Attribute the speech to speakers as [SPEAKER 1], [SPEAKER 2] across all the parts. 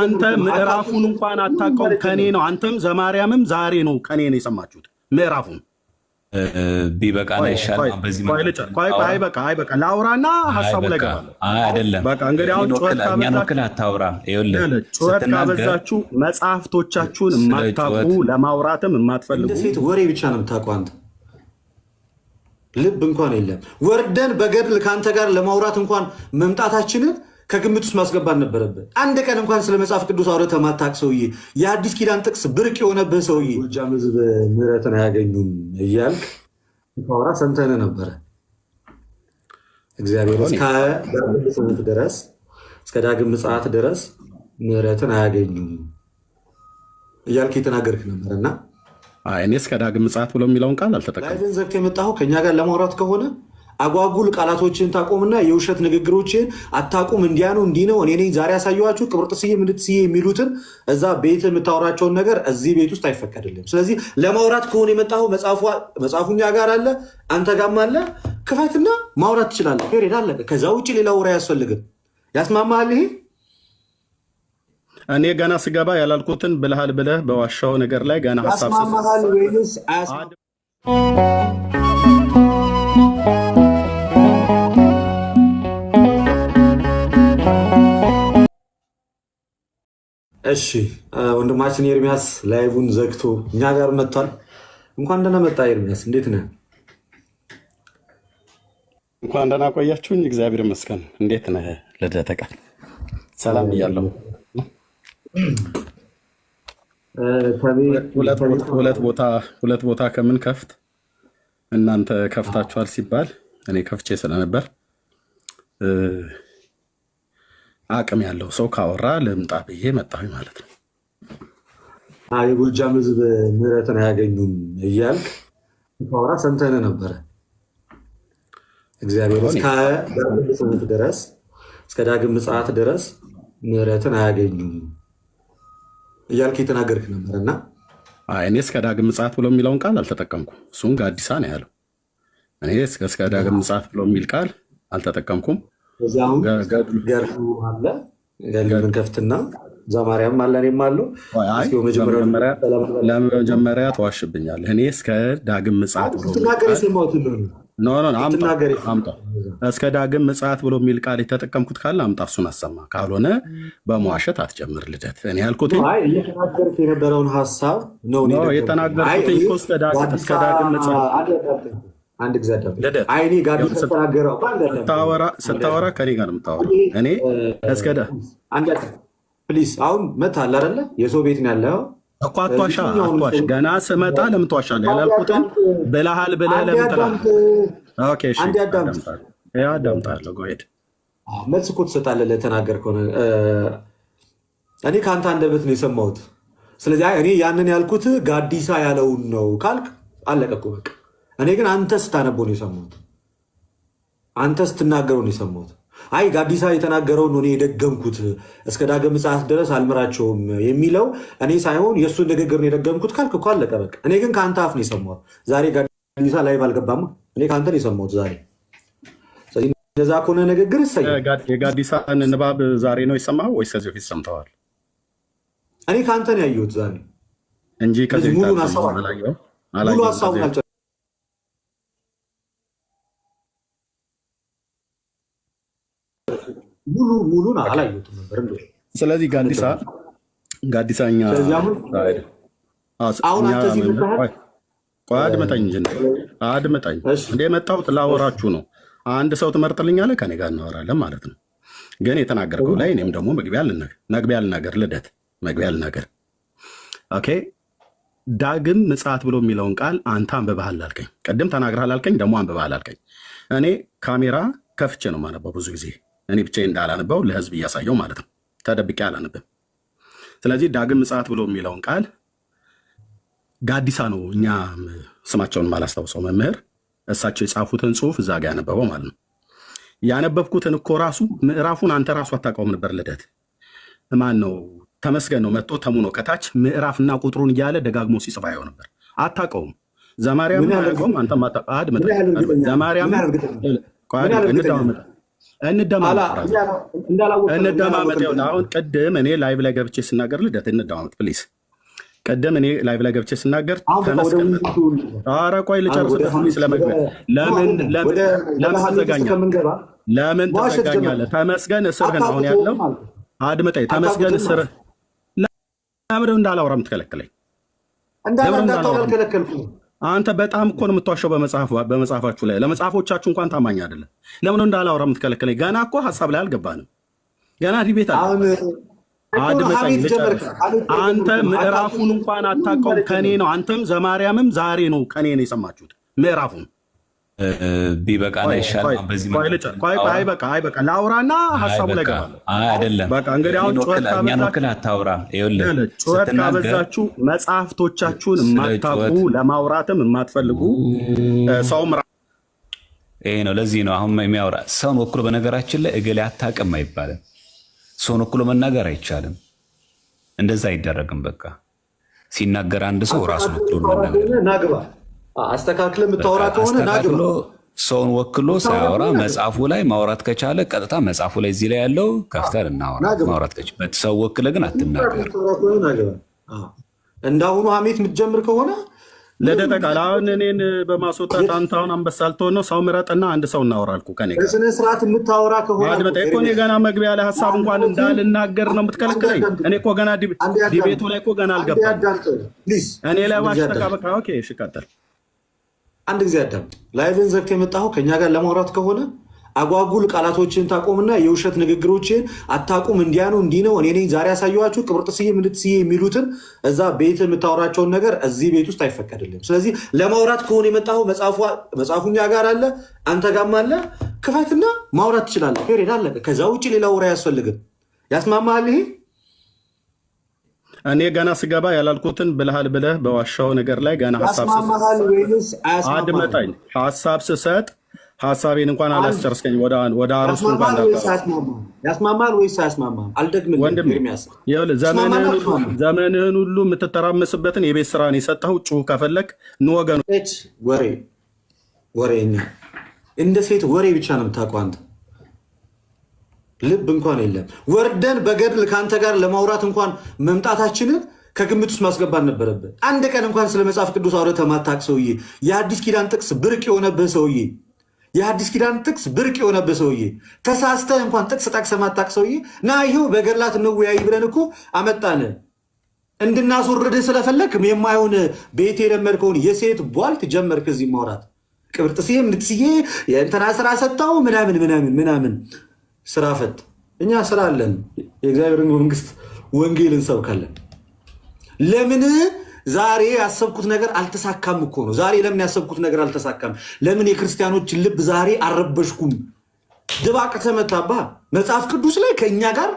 [SPEAKER 1] አንተ ምዕራፉን እንኳን አታውቀውም። ከኔ ነው። አንተም ዘማርያምም ዛሬ ነው ከኔ ነው የሰማችሁት ምዕራፉን።
[SPEAKER 2] ቢበቃና ይሻላል። በዚህ
[SPEAKER 1] አይበቃ ላውራና ሐሳቡ ላይ ገባለሁ።
[SPEAKER 2] አይደለም
[SPEAKER 1] በቃ እንግዲህ አሁን ጩኸት ካበዛችሁ መጽሐፍቶቻችሁን የማታውቁ ለማውራትም የማትፈልጉ
[SPEAKER 3] እንደ ሴት ወሬ ብቻ ነው የምታውቀው አንተ። ልብ እንኳን የለም። ወርደን በገድል ከአንተ ጋር ለማውራት እንኳን መምጣታችንን ከግምት ውስጥ ማስገባት ነበረብን። አንድ ቀን እንኳን ስለ መጽሐፍ ቅዱስ አውረህ ማታውቅ ሰውዬ፣ የአዲስ ኪዳን ጥቅስ ብርቅ የሆነብህ ሰውዬ ጎጃም ሕዝብ ምሕረትን አያገኙም እያልክ ማውራ ሰምተን ነበረ። እግዚአብሔር እስከ ዳግም ምጽአት ድረስ ምሕረትን አያገኙም እያልክ የተናገርክ ነበር እና
[SPEAKER 1] እኔ እስከ ዳግም ምጽአት ብሎ የሚለውን ቃል አልተጠቀምኩም።
[SPEAKER 3] ላይቭን ዘግተህ የመጣኸው ከእኛ ጋር ለማውራት ከሆነ አጓጉል ቃላቶችን ታቆምና የውሸት ንግግሮችን አታቁም። እንዲያ ነው እንዲህ ነው እኔ ዛሬ ያሳየኋችሁ ቅብርጥስዬ ምንድትስዬ የሚሉትን እዛ ቤት የምታወራቸውን ነገር እዚህ ቤት ውስጥ አይፈቀድልም። ስለዚህ ለማውራት ከሆነ የመጣኸው መጽሐፉ እኛ ጋር አለ፣ አንተ ጋርም አለ። ክፈትና ማውራት ትችላለህ። ሄድ አለቀ። ከዛ ውጭ ሌላ ወሬ አያስፈልግም። ያስማማሃል ይሄ?
[SPEAKER 1] እኔ ገና ስገባ ያላልኩትን ብልሃል ብለህ በዋሻው ነገር ላይ ገና ሀሳብ
[SPEAKER 3] ያስማማሃል ወይስ እሺ ወንድማችን ኤርሚያስ ላይቡን ዘግቶ እኛ ጋር መጥቷል። እንኳን ደህና መጣ ኤርሚያስ፣ እንዴት ነህ?
[SPEAKER 1] እንኳን ደህና ቆያችሁኝ። እግዚአብሔር ይመስገን። እንዴት ነህ? ልደተ ቃል ሰላም እያለሁ ሁለት ቦታ ከምን ከፍት እናንተ ከፍታችኋል ሲባል እኔ ከፍቼ ስለነበር አቅም ያለው ሰው ካወራ ልምጣ ብዬ መጣሁ ማለት ነው።
[SPEAKER 3] የጎጃም ሕዝብ ምሕረትን አያገኙም እያልክ ካወራ ሰምተን ነበረ። እግዚአብሔር እስከ ዳግም ምጽአት ድረስ ምሕረትን አያገኙም እያልክ የተናገርክ ነበር እና
[SPEAKER 1] እኔ እስከ ዳግም ምጽአት ብሎ የሚለውን ቃል አልተጠቀምኩም። እሱም ጋዲሳ ነው ያለው። እኔ እስከ ዳግም ምጽአት ብሎ የሚል ቃል አልተጠቀምኩም።
[SPEAKER 3] ገድሉ አለ ገድሉን ከፍትና ዘማርያም አለ እኔም አለው።
[SPEAKER 1] ለመጀመሪያ ተዋሽብኛለህ። እኔ እስከ ዳግም ምጽአት ብሎ እስከ ዳግም ምጽአት ብሎ የሚል ቃል የተጠቀምኩት ካለ አምጣ፣ እሱን አሰማ። ካልሆነ በመዋሸት አትጀምር ልደት። እኔ ያልኩት
[SPEAKER 3] እየተናገርክ የነበረውን ሀሳብ ነው
[SPEAKER 1] የተናገርኩት። እስከ ዳግም ምጽአት
[SPEAKER 3] አንድ ጊዜ
[SPEAKER 1] ስታወራ ከኔ ጋር ነው የምታወራው። እኔ እስከ
[SPEAKER 3] ፕሊዝ አሁን መታል አይደለ? የሰው ቤት ነው ያለው
[SPEAKER 1] እኮ አትዋሻ። ገና ስመጣ ለምን ትዋሻለህ? ያላልኩትን ብለሃል ብለህ ለምን ትላለህ? አዳምጣለሁ። ጎሄድ
[SPEAKER 3] መልስ እኮ ትሰጣለህ ለተናገርከው። እኔ ከአንተ አንደበት ነው የሰማሁት። ስለዚህ እኔ ያንን ያልኩት ጋዲሳ ያለውን ነው ካልክ አለቀ እኮ በቃ። እኔ ግን አንተ ስታነበው ነው የሰማሁት፣ አንተ ስትናገረው ነው የሰማሁት። አይ ጋዲሳ የተናገረውን እኔ የደገምኩት እስከ ዳግም ምጽአት ድረስ አልምራቸውም የሚለው እኔ ሳይሆን የእሱን ንግግር ነው የደገምኩት ካልክ እኮ አለቀ በቃ። እኔ ግን ከአንተ አፍ ነው የሰማሁት። ዛሬ ጋዲሳ ላይ ባልገባማ እኔ ከአንተ ነው የሰማሁት ዛሬ። ስለዚህ እንደዛ ከሆነ ንግግር
[SPEAKER 1] የጋዲሳን ንባብ ዛሬ ነው የሰማኸው ወይስ ከዚህ በፊት ሰምተዋል?
[SPEAKER 3] እኔ ከአንተ ነው ያየሁት ዛሬ
[SPEAKER 1] እንጂ ከዚህ
[SPEAKER 3] ሙሉ ሀሳቡን ሙሉን አላየሁትም ነበር።
[SPEAKER 1] ስለዚህ ጋዲሳኛ አድመጣኝ እንደ መጣሁት ላወራችሁ ነው። አንድ ሰው ትመርጥልኛለህ፣ ከኔ ጋር እናወራለን ማለት ነው። ግን የተናገርከው ላይ እኔም ደግሞ መግቢያ ልናገር ልደት መግቢያ ልናገር። ኦኬ ዳግም ምጽአት ብሎ የሚለውን ቃል አንተ አንብበሃል አልከኝ። ቅድም ተናግረሃል አልከኝ፣ ደግሞ አንብበሃል አልከኝ። እኔ ካሜራ ከፍቼ ነው የማነበው ብዙ ጊዜ እኔ ብቻዬን እንዳላነበው ለህዝብ እያሳየው ማለት ነው። ተደብቄ አላነብም። ስለዚህ ዳግም ምጽአት ብሎ የሚለውን ቃል ጋዲሳ ነው እኛ ስማቸውን ማላስታውሰው መምህር እሳቸው የጻፉትን ጽሁፍ እዛ ጋ ያነበበው ማለት ነው። ያነበብኩትን እኮ ራሱ ምዕራፉን አንተ ራሱ አታውቀውም ነበር ልደት። ማን ነው ተመስገን ነው መጥቶ ተሙኖ ከታች ምዕራፍና ቁጥሩን እያለ ደጋግሞ ሲጽፍ አየው ነበር። አታውቀውም። ዘማርያም አያውቀውም። አንተም ዘማርያም እንደማመጥ አሁን ቅድም እኔ ላይቭ ላይ ገብቼ ስናገር ልደት እንደማመጥ ፕሊዝ። ቅድም እኔ ላይቭ ላይ ገብቼ ስናገር ተመስገን። ኧረ ቆይ ልጨርስበት ስለመግቢያ። ለምን ትዘጋኛለህ? ተመስገን እስርህን አሁን ያለው አድምጠኝ። ተመስገን እስርህ ለምን እንዳላወራ የምትከለክለኝ? አንተ በጣም እኮ ነው የምትዋሸው በመጽሐፋችሁ ላይ። ለመጽሐፎቻችሁ እንኳን ታማኝ አይደለም። ለምን እንዳላወራ የምትከለክለኝ? ገና እኮ ሀሳብ ላይ አልገባንም። ገና ዲቤት አለ። አድምጠኝ ልጨርስ። አንተ ምዕራፉን እንኳን አታውቀውም። ከኔ ነው። አንተም ዘማርያምም ዛሬ ነው ከኔ ነው የሰማችሁት ምዕራፉን።
[SPEAKER 2] ቢበቃ አይሻልም? በዚህ
[SPEAKER 1] አይበቃ ላውራና ሀሳቡ ላይ ገባለሁ።
[SPEAKER 2] አይደለም
[SPEAKER 1] በቃ እንግዲህ አሁን
[SPEAKER 2] እኛን ወክል አታውራ።
[SPEAKER 1] ጩኸት ካበዛችሁ መጽሐፍቶቻችሁን የማታውቁ ለማውራትም የማትፈልጉ ሰውም
[SPEAKER 2] ይሄ ነው። ለዚህ ነው አሁን የሚያወራ ሰውን ወክሎ፣ በነገራችን ላይ እገሌ አታውቅም አይባልም። ሰውን ወክሎ መናገር አይቻልም። እንደዛ አይደረግም። በቃ ሲናገር አንድ ሰው ራሱን ወክሎ መናገር
[SPEAKER 3] አስተካክለ የምታወራ ከሆነ ናግባ።
[SPEAKER 2] ሰውን ወክሎ ሳያወራ መጽሐፉ ላይ ማውራት ከቻለ ቀጥታ መጽሐፉ ላይ እዚህ ላይ ያለው ከፍተህ እናወራ። ማውራት ከቻለ ሰው ወክለ ግን አትናገር።
[SPEAKER 3] እንዳሁኑ ሀሜት የምትጀምር ከሆነ
[SPEAKER 1] ለደጠቃል አሁን እኔን በማስወጣት አንተ አሁን አንበሳ ልትሆን ነው። ሰው ምረጥና አንድ ሰው እናወራልኩ ከኔ ጋር
[SPEAKER 3] በስነ ስርዓት የምታወራ ከሆነ
[SPEAKER 1] እኮ እኔ ገና መግቢያ ላይ ሀሳብ እንኳን እንዳልናገር ነው የምትከለክለኝ። እኔ እኮ ገና ዲቤቱ ላይ እኮ ገና አልገባም። እኔ ላይ ዋሽ ተቃበቃ። ኦኬ እሺ ቀጥል።
[SPEAKER 3] አንድ ጊዜ አዳም ላይቭን ዘግተህ የመጣኸው ከኛ ጋር ለማውራት ከሆነ አጓጉል ቃላቶችን ታቆምና የውሸት ንግግሮችን አታቁም። እንዲያ ነው እንዲህ ነው እኔ ነኝ ዛሬ ያሳየኋችሁ ቅብርጥስዬ ምንድስዬ የሚሉትን እዛ ቤት የምታወራቸውን ነገር እዚህ ቤት ውስጥ አይፈቀድልም። ስለዚህ ለማውራት ከሆነ የመጣኸው መጽሐፉ እኛ ጋር አለ፣ አንተ ጋርም አለ። ክፈትና ማውራት ትችላለህ። ሄድ አለቀ። ከዛ ውጭ ሌላ ወሬ አያስፈልግም። ያስማማሃል ይሄ?
[SPEAKER 1] እኔ ገና ስገባ ያላልኩትን ብልሃል ብለህ በዋሻው ነገር ላይ ገና አድመጣኝ። ሀሳብ ስሰጥ ሀሳቤን እንኳን አላስጨርስከኝ። ወደ አርስቱ እንኳን
[SPEAKER 3] ያስማማል ወይስ አያስማማም? አልደግምልህም።
[SPEAKER 1] ዘመንህን ሁሉ የምትተራመስበትን የቤት ስራን የሰጠኸው ጩህ ከፈለግ ንወገኑ
[SPEAKER 3] ወሬኛ እንደ ሴት ወሬ ብቻ ነው የምታውቀው አንተ። ልብ እንኳን የለም። ወርደን በገድል ከአንተ ጋር ለማውራት እንኳን መምጣታችንን ከግምት ውስጥ ማስገባት ነበረበት። አንድ ቀን እንኳን ስለ መጽሐፍ ቅዱስ አውርተህ ማታቅ ሰውዬ፣ የአዲስ ኪዳን ጥቅስ ብርቅ የሆነብህ ሰውዬ፣ ተሳስተህ እንኳን ጥቅስ ጠቅሰህ ማታቅ ሰውዬ፣ ና ይኸው በገድላት እንወያይ ብለን እኮ አመጣን። እንድናስወርድህ ስለፈለግ የማይሆን ቤት የለመድከውን የሴት ቧልት ጀመርክ እዚህ ማውራት። ቅብርጥስዬ ምንትስዬ የእንትና ስራ ሰጣው ምናምን ስራ ፈት። እኛ ስራ አለን። የእግዚአብሔርን መንግስት ወንጌል እንሰብካለን። ለምን ዛሬ ያሰብኩት ነገር አልተሳካም እኮ ነው። ዛሬ ለምን ያሰብኩት ነገር አልተሳካም? ለምን የክርስቲያኖችን ልብ ዛሬ አልረበሽኩም? ድባቅ ተመታባ። መጽሐፍ ቅዱስ ላይ ከእኛ ጋር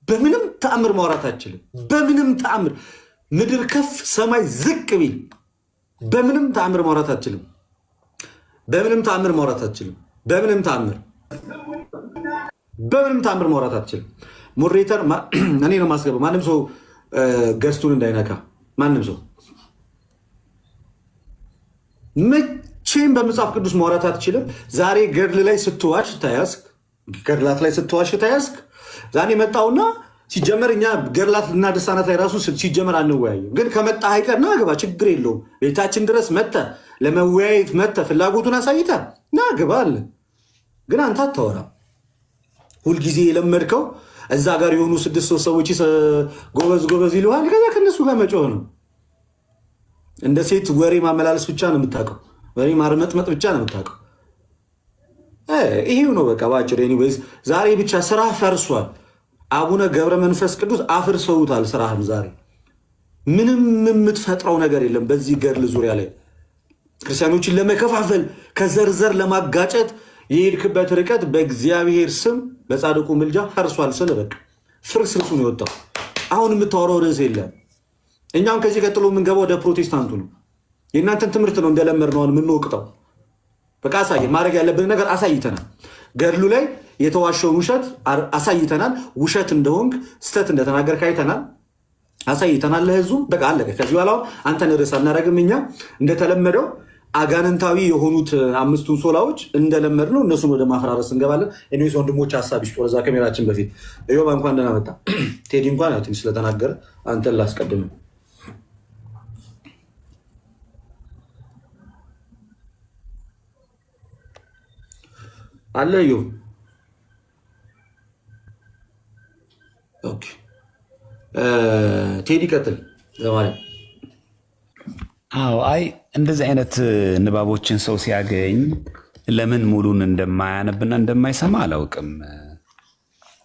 [SPEAKER 3] በምንም ተአምር ማውራት አችልም። በምንም ተአምር ምድር ከፍ ሰማይ ዝቅ ቢል በምንም ተአምር ማውራት አችልም። በምንም ተአምር ማውራት አትችልም። ሞዴሬተር እኔ ነው ማስገባ። ማንም ሰው ገስቱን እንዳይነካ። ማንም ሰው መቼም በመጽሐፍ ቅዱስ ማውራት አትችልም። ዛሬ ገድል ላይ ስትዋሽ ተያዝክ፣ ገድላት ላይ ስትዋሽ ተያዝክ። ዛሬ መጣውና ሲጀመር እኛ ገድላት እና ድርሳናት ላይ ራሱ ሲጀመር አንወያይም። ግን ከመጣ አይቀር ና ግባ፣ ችግር የለውም። ቤታችን ድረስ መጥተ ለመወያየት መጥተ ፍላጎቱን አሳይተ ና ግባ አለ። ግን አንተ አታወራም። ሁልጊዜ የለመድከው እዛ ጋር የሆኑ 6 ሰዎች ጎበዝ ይለዋል። ከዛ ከነሱ ጋር መጮህ ነው። እንደ ሴት ወሬ ማመላለስ ብቻ ነው የምታውቀው። ወሬ ማርመጥመጥ ብቻ ነው የምታውቀው። ይሄው ነው በቃ ባጭሩ። ኤኒዌይስ ዛሬ ብቻ ስራ ፈርሷል። አቡነ ገብረ መንፈስ ቅዱስ አፍርሰውታል ስራህን። ዛሬ ምንም የምትፈጥረው ነገር የለም በዚህ ገድል ዙሪያ ላይ ክርስቲያኖችን ለመከፋፈል ከዘርዘር ለማጋጨት የሄድክበት ርቀት በእግዚአብሔር ስም በጻድቁ ምልጃ ፈርሷል። ስለ በቃ ፍርስርሱን የወጣው አሁን የምታወራው ርዕስ የለም። እኛም ከዚህ ቀጥሎ የምንገባው ወደ ፕሮቴስታንቱ ነው። የእናንተን ትምህርት ነው እንደለመድነው የምንወቅጠው። በቃ አሳየን። ማድረግ ያለብን ነገር አሳይተናል። ገድሉ ላይ የተዋሸውን ውሸት አሳይተናል። ውሸት እንደሆንክ ስተት እንደተናገርክ አይተናል፣ አሳይተናል ለህዝቡ። በቃ አለቀ። ከዚህ በኋላ አንተን ርዕስ አናደርግም። እኛ እንደተለመደው አጋንንታዊ የሆኑት አምስቱን ሶላዎች እንደለመድ ነው እነሱን ወደ ማፈራረስ እንገባለን። ኤኒዌይስ ወንድሞች ሀሳብ ይስጡ። ወደዛ ካሜራችን በፊት እዮባ እንኳን ደህና መጣ። ቴዲ እንኳን ያው ትንሽ ስለተናገረ አንተን ላስቀድም አለ ዩ ኦኬ ቴዲ ቀጥል ለማለት
[SPEAKER 2] አዎ አይ እንደዚህ አይነት ንባቦችን ሰው ሲያገኝ ለምን ሙሉን እንደማያነብና እንደማይሰማ አላውቅም።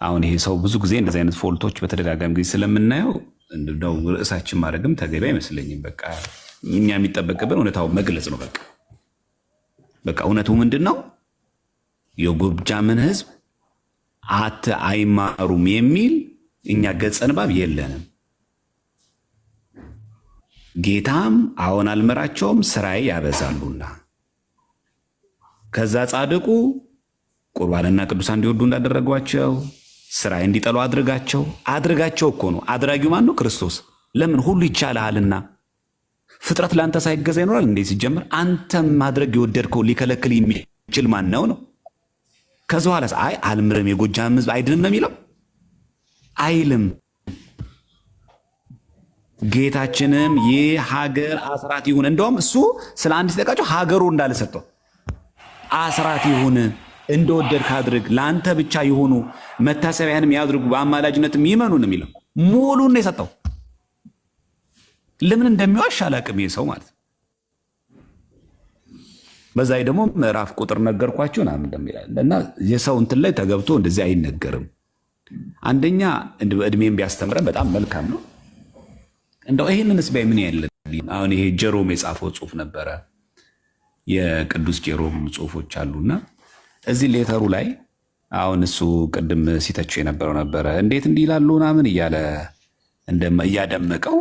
[SPEAKER 2] አሁን ይሄ ሰው ብዙ ጊዜ እንደዚህ አይነት ፎልቶች በተደጋጋሚ ጊዜ ስለምናየው እንደው ርዕሳችን ማድረግም ተገቢ አይመስለኝም። በቃ እኛ የሚጠበቅብን እውነታው መግለጽ ነው። በቃ እውነቱ ምንድን ነው? የጎጃምን ህዝብ አይማሩም የሚል እኛ ገጸ ንባብ የለንም። ጌታም አሁን አልመራቸውም ስራዬ ያበዛሉና ከዛ ጻድቁ ቁርባንና ቅዱሳን እንዲወዱ እንዳደረጓቸው ስራዬ እንዲጠሉ አድርጋቸው እኮ ነው። አድራጊው ማን ነው? ክርስቶስ። ለምን? ሁሉ ይቻልሃልና። ፍጥረት ለአንተ ሳይገዛ ይኖራል እንዴ? ሲጀምር አንተም ማድረግ የወደድከው ሊከለክል የሚችል ማን ነው? ከዛ በኋላ አይ አልምርም የጎጃም ህዝብ አይድንም ነው የሚለው አይልም። ጌታችንም ይህ ሀገር አስራት ይሁን። እንደውም እሱ ስለ አንድ ሲጠቃቸው ሀገሩ እንዳልሰጠው አስራት ይሁን፣ እንደወደድክ አድርግ፣ ለአንተ ብቻ ይሁኑ፣ መታሰቢያንም ያድርጉ፣ በአማላጅነትም ይመኑ ነው የሚለው። ሙሉን ነው የሰጠው። ለምን እንደሚዋሽ አላቅም ይህ ሰው ማለት። በዛ ደግሞ ምዕራፍ ቁጥር ነገርኳችሁ ምናምን እንደሚላል እና የሰው እንትን ላይ ተገብቶ እንደዚህ አይነገርም። አንደኛ እድሜም ቢያስተምረን በጣም መልካም ነው። እንደው ይሄንንስ ባይ ምን ያለ አሁን ይሄ ጀሮም የጻፈው ጽሁፍ ነበረ። የቅዱስ ጀሮም ጽሁፎች አሉና እዚህ ሌተሩ ላይ አሁን እሱ ቅድም ሲተቸው የነበረው ነበረ። እንዴት እንዲህ ይላሉ ምናምን እያለ እያደመቀው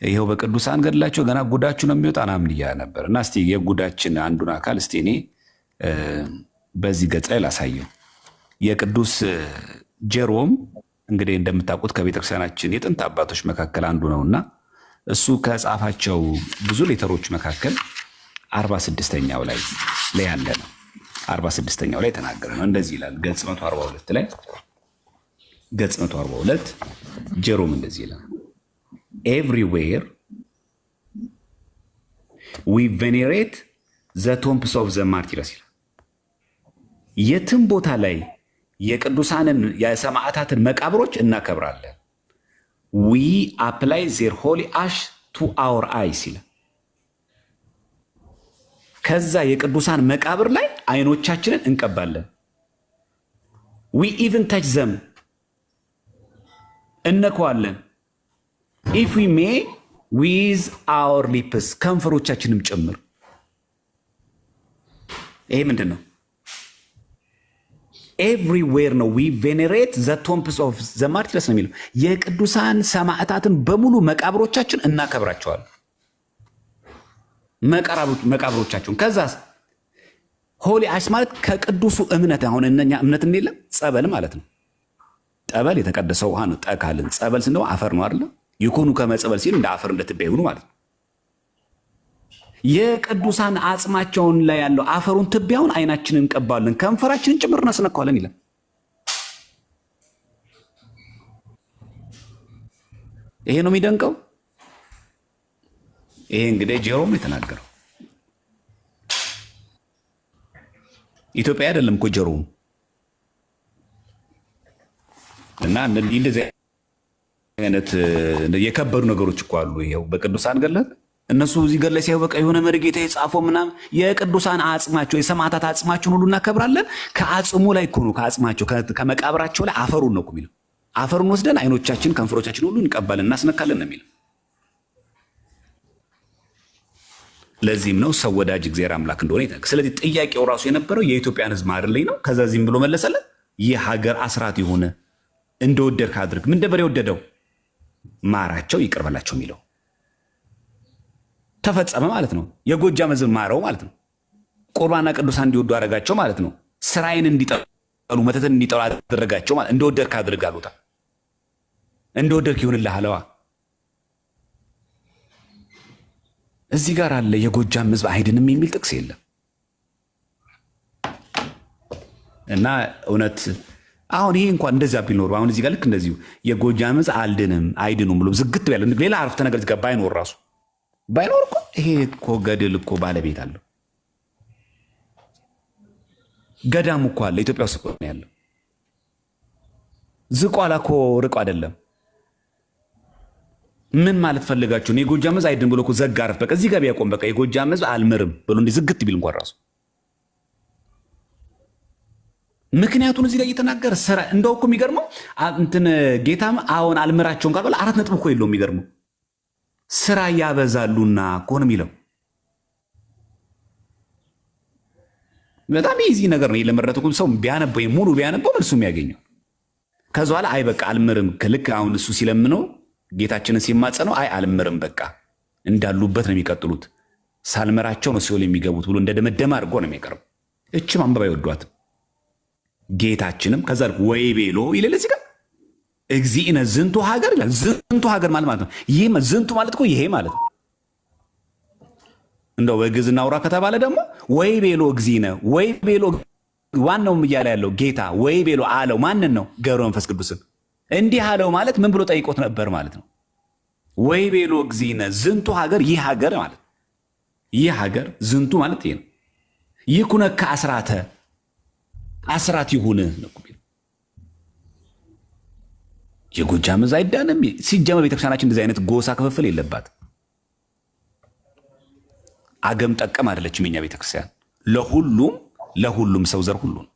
[SPEAKER 2] ይኸው በቅዱሳን ገድላቸው ገና ጉዳችሁ ነው የሚወጣ ምናምን እያለ ነበር። እና እስቲ የጉዳችን አንዱን አካል እስቲ እኔ በዚህ ገጽ ላይ ላሳየው። የቅዱስ ጀሮም እንግዲህ እንደምታውቁት ከቤተክርስቲያናችን የጥንት አባቶች መካከል አንዱ ነውና እሱ ከጻፋቸው ብዙ ሌተሮች መካከል 46ኛው ላይ ያለ ነው። 46ኛው ላይ ተናገረ ነው። እንደዚህ ይላል ገጽ 142 ላይ ገጽ 142 ጀሮም እንደዚህ ይላል everywhere we venerate the tombs of the martyrs ይላል። የትም ቦታ ላይ የቅዱሳንን የሰማዕታትን መቃብሮች እናከብራለን። we apply their holy ash to our eyes ይላል። ከዛ የቅዱሳን መቃብር ላይ አይኖቻችንን እንቀባለን። we even touch them እነከዋለን። if we may with our lips ከንፈሮቻችንም ጭምር። ይሄ ምንድን ነው? ኤቭሪዌር ነው። we venerate the tombs of the martyrs ነው የሚለው። የቅዱሳን ሰማዕታትን በሙሉ መቃብሮቻችን እናከብራቸዋለን። መቃብሮቻቸውን ከዛስ ሆሊ አሽ ማለት ከቅዱሱ እምነት አሁን እነኛ እምነት የለም ጸበል ማለት ነው። ጠበል የተቀደሰው ውሃ ነው። ጠካልን ጸበል ስንደው አፈር ነው አይደል? ይኩኑ ከመጸበል ሲል እንደ አፈር እንደትቢያ ይሁኑ ማለት ነው። የቅዱሳን አጽማቸውን ላይ ያለው አፈሩን ትቢያውን አይናችንን እንቀባለን፣ ከንፈራችንን ጭምር እናስነካዋለን ይላል። ይሄ ነው የሚደንቀው። ይሄ እንግዲህ ጀሮም የተናገረው ኢትዮጵያ አይደለም እኮ ጀሮም። እና እንደዚህ አይነት የከበሩ ነገሮች እኮ አሉ። ይሄው በቅዱሳን ገድላት እነሱ እዚህ ገድላይ ሲያዩ በቃ የሆነ መርጌታ የጻፈው ምናምን የቅዱሳን አጽማቸው የሰማዕታት አጽማቸውን ሁሉ እናከብራለን። ከአጽሙ ላይ እኮ ነው ከአጽማቸው ከመቃብራቸው ላይ አፈሩን ነው እኮ የሚለው። አፈሩን ወስደን አይኖቻችን ከንፈሮቻችን ሁሉ እንቀባለን እናስነካለን ነው የሚለው። ለዚህም ነው ሰው ወዳጅ እግዚአብሔር አምላክ እንደሆነ ይተክ። ስለዚህ ጥያቄው ራሱ የነበረው የኢትዮጵያን ሕዝብ ማርልኝ ነው። ከዛ ዚህም ብሎ መለሰለ ይህ ሀገር አስራት የሆነ እንደወደድክ አድርግ። ምን ነበር የወደደው? ማራቸው ይቅር በላቸው የሚለው ተፈጸመ ማለት ነው። የጎጃም ሕዝብ ማረው ማለት ነው። ቁርባንና ቅዱሳን እንዲወዱ አደረጋቸው ማለት ነው። ስራዬን እንዲጠሉ መተትን እንዲጠሉ አደረጋቸው ማለት እንደወደድክ አድርግ አሉታ። እንደወደድክ ይሁንልህ አለዋ። እዚህ ጋር አለ የጎጃም ህዝብ አይድንም የሚል ጥቅስ የለም። እና እውነት አሁን ይሄ እንኳን እንደዛ ቢኖር አሁን እዚህ ጋር ልክ እንደዚሁ የጎጃም ህዝብ አልድንም አይድኑም ብሎ ዝግት ያለ ሌላ አረፍተ ነገር እዚህ ጋር ባይኖር ራሱ ባይኖር እኮ ይሄ እኮ ገድል እኮ ባለቤት አለው። ገዳሙ እኮ አለ ኢትዮጵያ ውስጥ እኮ ነው ያለው። ዝቋላ እኮ ርቆ አይደለም። ምን ማለት ፈልጋችሁ ነው? የጎጃም ህዝብ አይድን ብሎ እኮ ዘጋ አረፍ በቃ እዚህ ጋር ቢያቆም በቃ የጎጃም ህዝብ አልምርም ብሎ እንዲህ ዝግት ቢል እንኳን ራሱ ምክንያቱን እዚህ ላይ እየተናገረ ስራ እንደው እኮ የሚገርመው እንትን ጌታም አሁን አልምራቸውን ቃል 4 ነጥብ እኮ የለውም። የሚገርመው ስራ ያበዛሉና እኮ ነው የሚለው። በጣም ኢዚ ነገር ነው። ለመረጥኩ ሰው ቢያነበው ሙሉ ቢያነበው መልሱ የሚያገኘው ከዛ በኋላ አይ በቃ አልምርም ከልክ አሁን እሱ ሲለምነው ጌታችንን ሲማጸነው አይ አልምርም በቃ እንዳሉበት ነው የሚቀጥሉት ሳልመራቸው ነው ሲኦል የሚገቡት ብሎ እንደደመደመ አድርጎ ነው የሚቀርበው። እችም አንበባ ይወዷት ጌታችንም ከዛ ወይ ቤሎ ይላል እዚህ ጋር እግዚእነ ዝንቱ ሀገር ይላል። ዝንቱ ሀገር ማለት ነው ይሄ ዝንቱ ማለት እኮ ይሄ ማለት ነው። እንደው በግዕዝ እናውራ ከተባለ ደግሞ ወይ ቤሎ እግዚእነ ወይ ቤሎ ዋናውም እያለ ያለው ጌታ ወይ ቤሎ አለው ማንን ነው? ገብረ መንፈስ ቅዱስን እንዲህ አለው ማለት ምን ብሎ ጠይቆት ነበር ማለት ነው። ወይ ቤሎ እግዚእነ ዝንቱ ሀገር ይህ ሀገር ማለት ይህ ሀገር ዝንቱ ማለት ይሄ ነው። ይኩነከ አስራት ይሁን ነው። የጎጃም ህዝብ አይዳንም። ሲጀመር ቤተክርስቲያናችን እንደዚህ አይነት ጎሳ ክፍፍል የለባት። አገም ጠቀም አይደለችም የኛ ቤተክርስቲያን ለሁሉም ሰው ዘር ሁሉ ነው።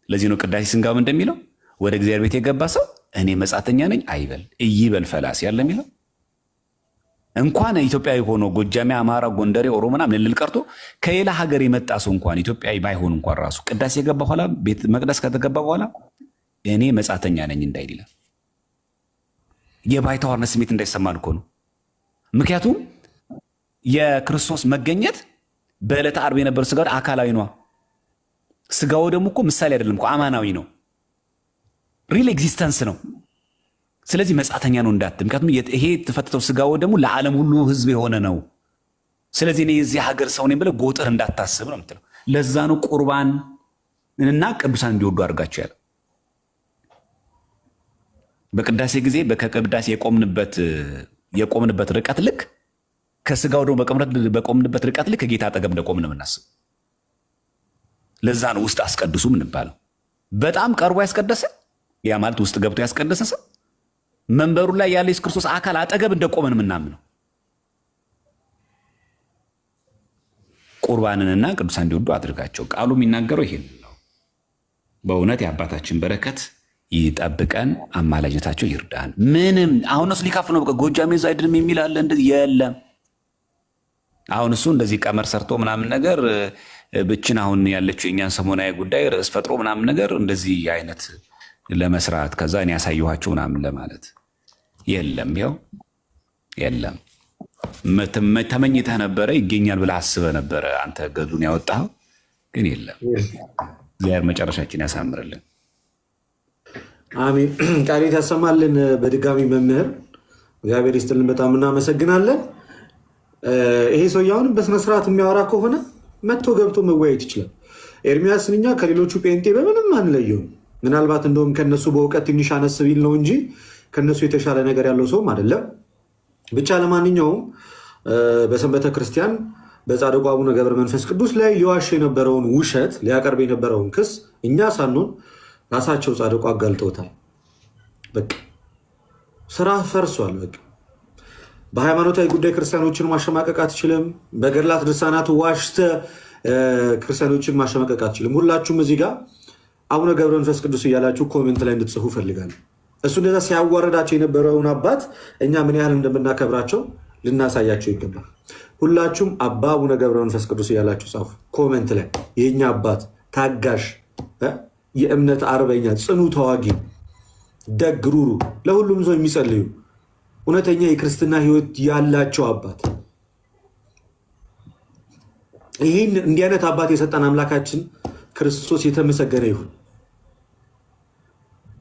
[SPEAKER 2] ለዚህ ነው ቅዳሴ ስንጋባ እንደሚለው ወደ እግዚአብሔር ቤት የገባ ሰው እኔ መጻተኛ ነኝ አይበል እይበል ፈላሲ ያለ የሚለው እንኳን ኢትዮጵያዊ ሆኖ ጎጃሜ፣ አማራ፣ ጎንደሬ፣ ኦሮሞ ምናምን ልል ቀርቶ ከሌላ ሀገር የመጣ ሰው እንኳን ኢትዮጵያዊ ባይሆን እንኳን ራሱ ቅዳሴ የገባ በኋላ ቤተ መቅደስ ከተገባ በኋላ እኔ መጻተኛ ነኝ እንዳይል ይላል። የባይተዋርነት ስሜት እንዳይሰማን እኮ ነው። ምክንያቱም የክርስቶስ መገኘት በዕለተ ዓርብ የነበረ ስጋው አካላዊ ነው። ስጋው ደግሞ እኮ ምሳሌ አይደለም እኮ አማናዊ ነው። ሪል ኤግዚስተንስ ነው። ስለዚህ መጻተኛ ነው እንዳትል። ምክንያቱም ይሄ የተፈተተው ስጋው ደግሞ ለዓለም ሁሉ ህዝብ የሆነ ነው። ስለዚህ እኔ የዚህ ሀገር ሰው ነኝ ብለህ ጎጥር እንዳታስብ ነው የምትለው። ለዛ ነው ቁርባን እና ቅዱሳን እንዲወዱ አድርጋቸው ያለ። በቅዳሴ ጊዜ ከቅዳሴ የቆምንበት ርቀት ልክ ከስጋው ደግሞ በቆምንበት ርቀት ልክ ከጌታ አጠገብ እንደቆምን የምናስብ። ለዛ ነው ውስጥ አስቀድሱ የምንባለው። በጣም ቀርቦ ያስቀደሰ ያ ማለት ውስጥ ገብቶ ያስቀደሰ ሰው መንበሩ ላይ ያለ ኢየሱስ ክርስቶስ አካል አጠገብ እንደቆመን የምናምነው። ቁርባንንና ቅዱሳን እንዲወዱ አድርጋቸው። ቃሉ የሚናገረው ይሄን ነው። በእውነት የአባታችን በረከት ይጠብቀን፣ አማላጅነታቸው ይርዳን። ምንም አሁን እሱ ሊካፍ ነው። ጎጃሜ እዛ አይድንም የሚል አለ እንደዚህ የለም። አሁን እሱ እንደዚህ ቀመር ሰርቶ ምናምን ነገር ብችን አሁን ያለችው የእኛን ሰሞናዊ ጉዳይ ርዕስ ፈጥሮ ምናምን ነገር እንደዚህ አይነት ለመስራት ከዛ እኔ ያሳየኋቸው ምናምን ለማለት የለም። ይኸው የለም። ተመኝተህ ነበረ ይገኛል ብለህ አስበህ ነበረ አንተ ገዱን ያወጣኸው፣ ግን የለም። እግዚአብሔር መጨረሻችን ያሳምርልን። አሜን።
[SPEAKER 3] ቃሌት ያሰማልን። በድጋሚ መምህር እግዚአብሔር ይስጥልን። በጣም እናመሰግናለን። ይሄ ሰውዬ አሁንም በስነስርዓት የሚያወራ ከሆነ መጥቶ ገብቶ መወያየት ይችላል። ኤርሚያስን እኛ ከሌሎቹ ጴንጤ በምንም አንለየውም። ምናልባት እንደውም ከነሱ በእውቀት ትንሽ አነስ ቢል ነው እንጂ ከነሱ የተሻለ ነገር ያለው ሰውም አይደለም። ብቻ ለማንኛውም በሰንበተ ክርስቲያን በጻድቁ አቡነ ገብረ መንፈስ ቅዱስ ላይ ሊዋሽ የነበረውን ውሸት ሊያቀርብ የነበረውን ክስ እኛ ሳንሆን ራሳቸው ጻድቁ አጋልጠውታል። በቃ ስራ ፈርሷል። በቃ በሃይማኖታዊ ጉዳይ ክርስቲያኖችን ማሸማቀቅ አትችልም። በገድላት ድርሳናት ዋሽተ ክርስቲያኖችን ማሸማቀቅ አትችልም። ሁላችሁም እዚህ ጋር አቡነ ገብረ መንፈስ ቅዱስ እያላችሁ ኮሜንት ላይ እንድትጽፉ ፈልጋለሁ። እሱ እንደዛ ሲያዋረዳቸው የነበረውን አባት እኛ ምን ያህል እንደምናከብራቸው ልናሳያቸው ይገባል። ሁላችሁም አባ አቡነ ገብረ መንፈስ ቅዱስ እያላችሁ ጻፉ ኮሜንት ላይ። የእኛ አባት ታጋሽ፣ የእምነት አርበኛ፣ ጽኑ ተዋጊ፣ ደግ፣ ሩሩ፣ ለሁሉም ሰው የሚጸልዩ እውነተኛ የክርስትና ህይወት ያላቸው አባት። ይህን እንዲህ አይነት አባት የሰጠን አምላካችን ክርስቶስ የተመሰገነ ይሁን።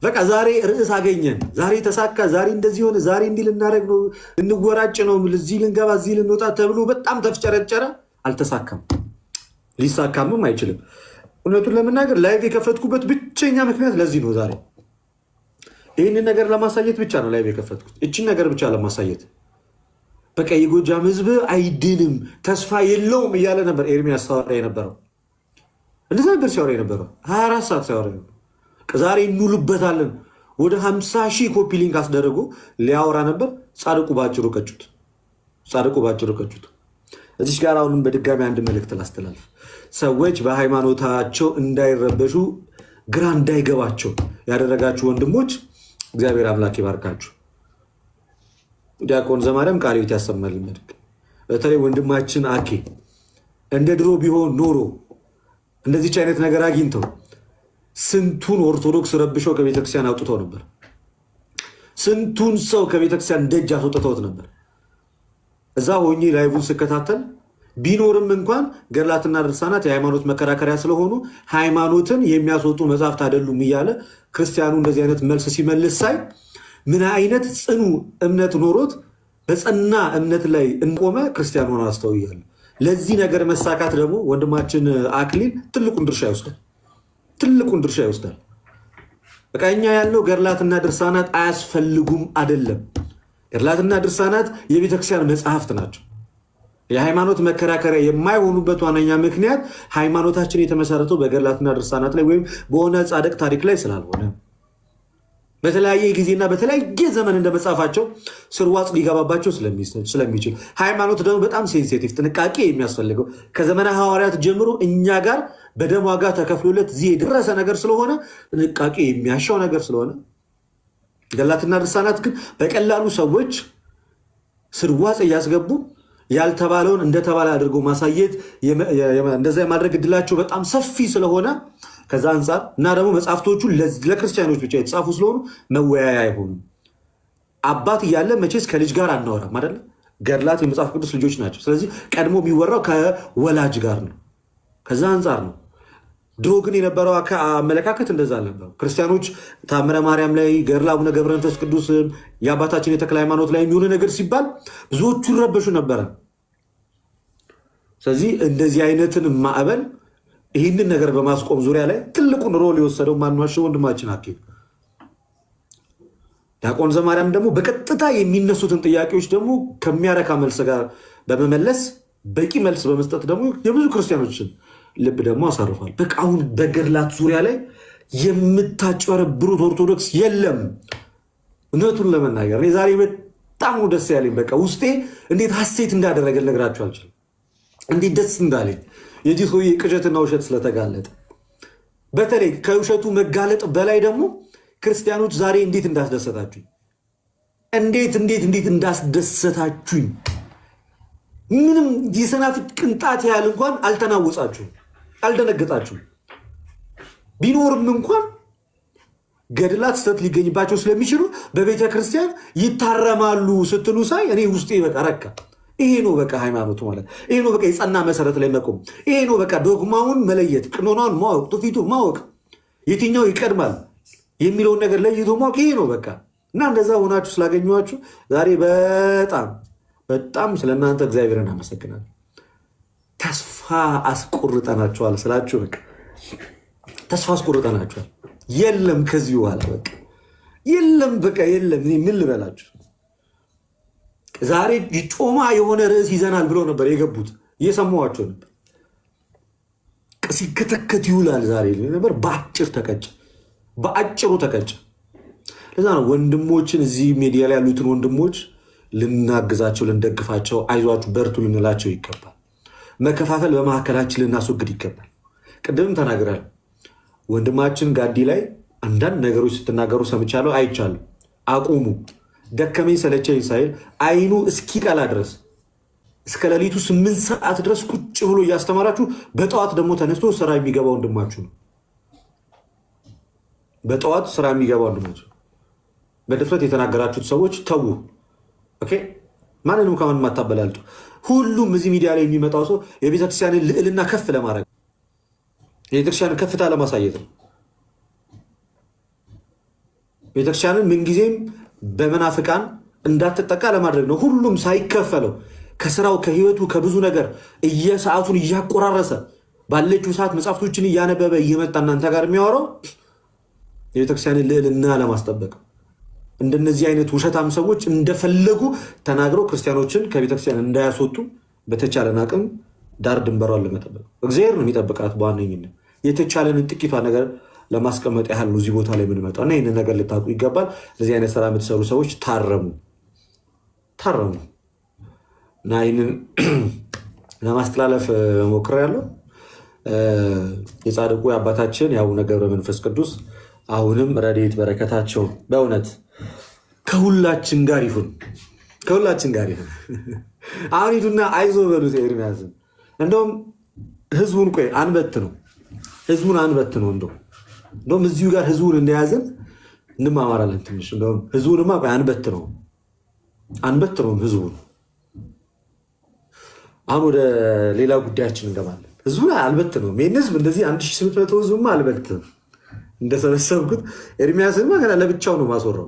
[SPEAKER 3] በቃ ዛሬ ርዕስ አገኘን፣ ዛሬ ተሳካ፣ ዛሬ እንደዚህ ሆነ፣ ዛሬ እንዲህ ልናደርግ ነው፣ እንወራጭ ነው፣ እዚህ ልንገባ፣ እዚህ ልንወጣ ተብሎ በጣም ተፍጨረጨረ። አልተሳካም፣ ሊሳካምም አይችልም። እውነቱን ለመናገር ላይቭ የከፈትኩበት ብቸኛ ምክንያት ለዚህ ነው። ዛሬ ይህንን ነገር ለማሳየት ብቻ ነው ላይቭ የከፈትኩት፣ እችን ነገር ብቻ ለማሳየት። በቃ የጎጃም ህዝብ አይድንም፣ ተስፋ የለውም እያለ ነበር ኤርሚያስ ሲያወራ የነበረው። እንደዛ ነበር ሲያወራ የነበረው 24 ሰዓት ሲያወራ ነበር። ዛሬ እንውልበታለን። ወደ 50 ሺህ ኮፒ ሊንክ አስደረጉ ሊያወራ ነበር። ጻድቁ ባጭሩ ቀጩት። እዚች ጋር አሁንም በድጋሚ አንድ መልእክት ላስተላልፍ። ሰዎች በሃይማኖታቸው እንዳይረበሹ፣ ግራ እንዳይገባቸው ያደረጋችሁ ወንድሞች እግዚአብሔር አምላክ ይባርካችሁ። ዲያቆን ዘማርያም ቃለ ሕይወት ያሰማልን። በተለይ ወንድማችን አኬ እንደ ድሮ ቢሆን ኖሮ እንደዚች አይነት ነገር አግኝተው ስንቱን ኦርቶዶክስ ረብሸው ከቤተክርስቲያን አውጥተው ነበር። ስንቱን ሰው ከቤተክርስቲያን ደጅ አስወጥተውት ነበር። እዛ ሆኜ ላይቡን ስከታተል ቢኖርም እንኳን ገድላትና ድርሳናት የሃይማኖት መከራከሪያ ስለሆኑ ሃይማኖትን የሚያስወጡ መጽሐፍት አይደሉም እያለ ክርስቲያኑ እንደዚህ አይነት መልስ ሲመልስ ሳይ ምን አይነት ጽኑ እምነት ኖሮት በጸና እምነት ላይ እንቆመ ክርስቲያን ሆነ አስተውያለሁ። ለዚህ ነገር መሳካት ደግሞ ወንድማችን አክሊል ትልቁን ድርሻ ይወስዳል። በቃ እኛ ያለው ገድላትና ድርሳናት አያስፈልጉም አይደለም። ገድላትና ድርሳናት የቤተክርስቲያን መጽሐፍት ናቸው። የሃይማኖት መከራከሪያ የማይሆኑበት ዋነኛ ምክንያት ሃይማኖታችን የተመሰረተው በገድላትና ድርሳናት ላይ ወይም በሆነ ጻድቅ ታሪክ ላይ ስላልሆነ በተለያየ ጊዜና በተለያየ ዘመን እንደመጻፋቸው ስርዋጽ ሊገባባቸው ስለሚችል ሃይማኖት ደግሞ በጣም ሴንሲቲቭ ጥንቃቄ የሚያስፈልገው ከዘመነ ሐዋርያት ጀምሮ እኛ ጋር በደም ዋጋ ተከፍሎለት እዚህ የደረሰ ነገር ስለሆነ ጥንቃቄ የሚያሻው ነገር ስለሆነ ገድላትና ድርሳናት ግን በቀላሉ ሰዎች ስርዋጽ እያስገቡ ያልተባለውን እንደተባለ አድርጎ ማሳየት እንደዛ የማድረግ እድላቸው በጣም ሰፊ ስለሆነ ከዛ አንጻር እና ደግሞ መጽሐፍቶቹ ለክርስቲያኖች ብቻ የተጻፉ ስለሆኑ መወያያ አይሆኑም። አባት እያለ መቼስ ከልጅ ጋር አናወራም አይደለ? ገድላት የመጽሐፍ ቅዱስ ልጆች ናቸው። ስለዚህ ቀድሞ የሚወራው ከወላጅ ጋር ነው። ከዛ አንጻር ነው። ድሮ ግን የነበረው አመለካከት እንደዛ አልነበረው። ክርስቲያኖች ታምረ ማርያም ላይ ገድለ አቡነ ገብረ መንፈስ ቅዱስ የአባታችን የተክለ ሃይማኖት ላይ የሚሆነ ነገር ሲባል ብዙዎቹ ይረበሹ ነበረ። ስለዚህ እንደዚህ አይነትን ማዕበል ይህንን ነገር በማስቆም ዙሪያ ላይ ትልቁን ሮል የወሰደው ማንዋሸው ወንድማችን አኬ። ዲያቆን ዘማርያም ደግሞ በቀጥታ የሚነሱትን ጥያቄዎች ደግሞ ከሚያረካ መልስ ጋር በመመለስ በቂ መልስ በመስጠት ደግሞ የብዙ ክርስቲያኖችን ልብ ደግሞ አሳርፏል። በቃ አሁን በገድላት ዙሪያ ላይ የምታጭበረብሩት ኦርቶዶክስ የለም። እውነቱን ለመናገር እኔ ዛሬ በጣም ደስ ያለኝ፣ በቃ ውስጤ እንዴት ሀሴት እንዳደረገ ልነግራችሁ አልችልም። እንዴት ደስ እንዳለኝ የዚህ ሰውዬ ቅዠትና ውሸት ስለተጋለጠ፣ በተለይ ከውሸቱ መጋለጥ በላይ ደግሞ ክርስቲያኖች ዛሬ እንዴት እንዳስደሰታችሁኝ እንዴት እንዳስደሰታችሁኝ። ምንም የሰናፍጭ ቅንጣት ያህል እንኳን አልተናወጻችሁም፣ አልደነገጣችሁም። ቢኖርም እንኳን ገድላት ስህተት ሊገኝባቸው ስለሚችሉ በቤተ ክርስቲያን ይታረማሉ ስትሉ ሳይ እኔ ውስጤ በቃ ረካ። ይሄ ነው በቃ ሃይማኖቱ ማለት፣ ይሄ ነው በቃ የጸና መሰረት ላይ መቆም፣ ይሄ ነው በቃ ዶግማውን መለየት፣ ቅኖናውን ማወቅ፣ ትውፊቱ ማወቅ፣ የትኛው ይቀድማል የሚለውን ነገር ለይቶ ማወቅ፣ ይሄ ነው በቃ። እና እንደዛ ሆናችሁ ስላገኘኋችሁ ዛሬ በጣም ስለእናንተ እግዚአብሔርን አመሰግናለሁ። ተስፋ አስቆርጠናችኋል ስላችሁ በቃ ተስፋ አስቆርጠናችኋል። የለም ከዚህ በኋላ በቃ የለም፣ በቃ የለም። እኔ ምን ልበላችሁ? ዛሬ ጮማ የሆነ ርዕስ ይዘናል ብለው ነበር የገቡት፣ እየሰማኋቸው ነበር። ሲከተከት ይውላል ዛሬ ነበር። በአጭሩ ተቀጨ። ለዛ ነው ወንድሞችን እዚህ ሚዲያ ላይ ያሉትን ወንድሞች ልናግዛቸው፣ ልንደግፋቸው፣ አይዟችሁ በርቱ ልንላቸው ይገባል። መከፋፈል በመካከላችን ልናስወግድ ይገባል። ቅድም ተናግራል። ወንድማችን ጋዲ ላይ አንዳንድ ነገሮች ስትናገሩ ሰምቻለሁ፣ አይቻለሁ። አቁሙ። ደከመኝ ሰለቸኝ ሳይል አይኑ እስኪቀላ ድረስ እስከ ሌሊቱ 8 ሰዓት ድረስ ቁጭ ብሎ እያስተማራችሁ በጠዋት ደግሞ ተነስቶ ስራ የሚገባ ወንድማችሁ ነው። በጠዋት ስራ የሚገባ ወንድማችሁ በድፍረት የተናገራችሁት ሰዎች ተዉ። ኦኬ፣ ማንንም ከማንም አታበላልጡ። ሁሉም እዚህ ሚዲያ ላይ የሚመጣው ሰው የቤተክርስቲያንን ልዕልና ከፍ ለማድረግ የቤተክርስቲያንን ከፍታ ለማሳየት ነው። ቤተክርስቲያንን ምንጊዜም በመናፍቃን እንዳትጠቃ ለማድረግ ነው። ሁሉም ሳይከፈለው ከስራው ከህይወቱ ከብዙ ነገር እየሰዓቱን እያቆራረሰ ባለችው ሰዓት መጽሐፍቶችን እያነበበ እየመጣ እናንተ ጋር የሚያወራው የቤተክርስቲያንን ልዕልና ለማስጠበቅ። እንደነዚህ አይነት ውሸታም ሰዎች እንደፈለጉ ተናግረው ክርስቲያኖችን ከቤተክርስቲያን እንዳያስወጡ በተቻለን አቅም ዳር ድንበሯን ለመጠበቅ እግዚአብሔር ነው የሚጠብቃት። በዋነኝነት የተቻለንን ጥቂቷ ነገር ለማስቀመጥ ያህል ነው እዚህ ቦታ ላይ የምንመጣው እና ይህንን ነገር ልታውቁ ይገባል። ለዚህ አይነት ስራ የምትሰሩ ሰዎች ታረሙ እና ይህንን ለማስተላለፍ ሞክሬያለሁ። የጻድቁ የአባታችን የአቡነ ገብረ መንፈስ ቅዱስ አሁንም ረድኤት በረከታቸው በእውነት ከሁላችን ጋር ይሁን። አሁን ሂዱና አይዞ በሉት ኤርሚያስን። እንደውም ህዝቡን አንበት ነው እንደውም እዚሁ ጋር ህዝቡን እንደያዘን እንማማራለን ትንሽ። እንደውም ህዝቡንማ አንበት ነው ህዝቡን። አሁን ወደ ሌላ ጉዳያችን እንገባለን። ህዝቡን አልበት ነው ይህን ህዝብ እንደዚህ 1800 ህዝቡማ አልበት እንደሰበሰብኩት ኤርሚያስንማ ገና ለብቻው ነው ማስወራው።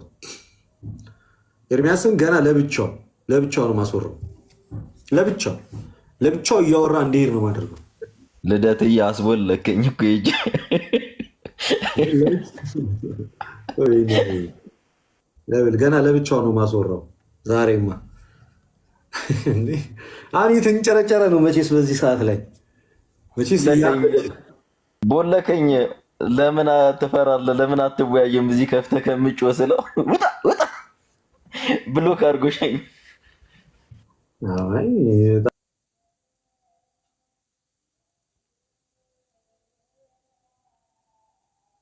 [SPEAKER 3] ኤርሚያስን ገና ለብቻው ነው ማስወራው። ለብቻው እያወራ እንዲሄድ ነው ማደርገው።
[SPEAKER 4] ልደት እያስቦለከኝ እኮ ይጅ
[SPEAKER 3] ገና ለብቻው ነው ማስወራው። ዛሬማ አሁን የተንጨረጨረ ነው መቼስ በዚህ ሰዓት ላይ
[SPEAKER 4] ቦለከኝ። ለምን ትፈራለህ? ለምን አትወያየም? እዚህ ከፍተህ ከምጮህ ስለው ውጣ ብሎክ አድርጎሻኝ።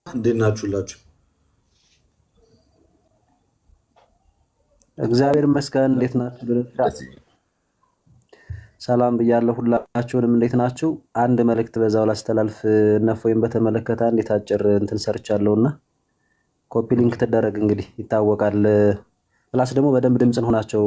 [SPEAKER 3] እንዴት ናችሁላችሁ?
[SPEAKER 5] እግዚአብሔር ይመስገን። እንዴት ናችሁ? ሰላም ብያለሁ ሁላችሁንም። እንዴት ናችሁ? አንድ መልእክት በዛው ላስተላልፍ። እነፎይን በተመለከተ እንዴት አጭር እንትን ሰርቻለሁና ኮፒ ሊንክ ትደረግ እንግዲህ ይታወቃል። ፕላስ ደግሞ በደንብ ድምፅን ሆናቸው